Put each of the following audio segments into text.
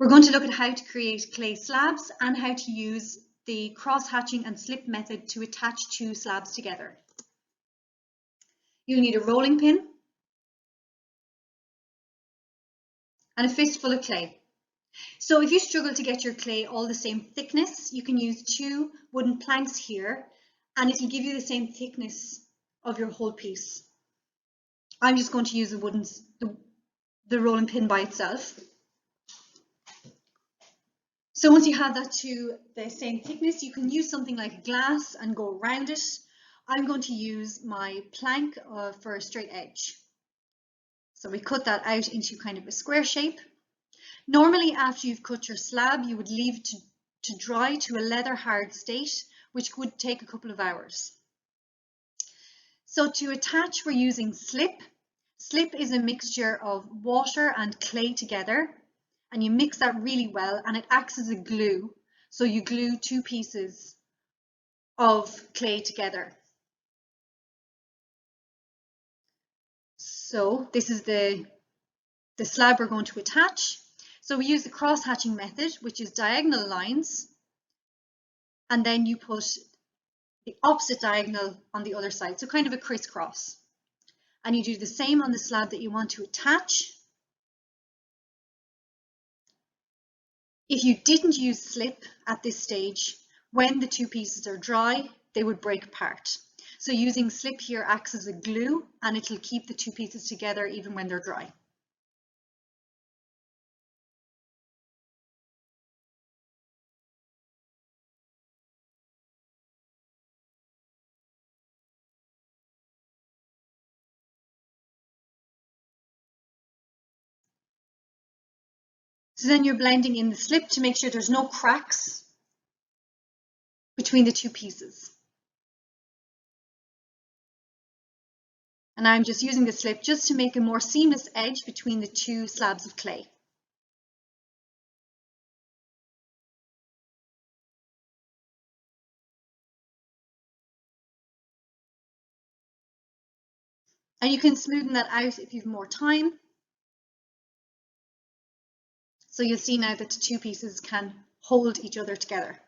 We're going to look at how to create clay slabs and how to use the cross-hatching and slip method to attach two slabs together. You'll need a rolling pin and a fistful of clay. So if you struggle to get your clay all the same thickness, you can use two wooden planks here and it'll give you the same thickness of your whole piece. I'm just going to use the rolling pin by itself. So once you have that to the same thickness, you can use something like a glass and go around it. I'm going to use my plank for a straight edge. So we cut that out into kind of a square shape. Normally after you've cut your slab, you would leave to dry to a leather hard state, which would take a couple of hours. So to attach, we're using slip. Slip is a mixture of water and clay together, and you mix that really well and it acts as a glue. So you glue two pieces of clay together. So this is the slab we're going to attach. So we use the cross-hatching method, which is diagonal lines, and then you put the opposite diagonal on the other side, so kind of a crisscross. And you do the same on the slab that you want to attach. If you didn't use slip at this stage, when the two pieces are dry, they would break apart. So using slip here acts as a glue and it'll keep the two pieces together even when they're dry. So then you're blending in the slip to make sure there's no cracks between the two pieces. And I'm just using the slip just to make a more seamless edge between the two slabs of clay. And you can smoothen that out if you have more time. So you'll see now that the two pieces can hold each other together.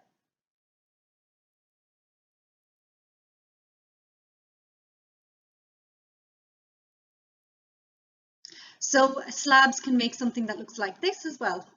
So slabs can make something that looks like this as well.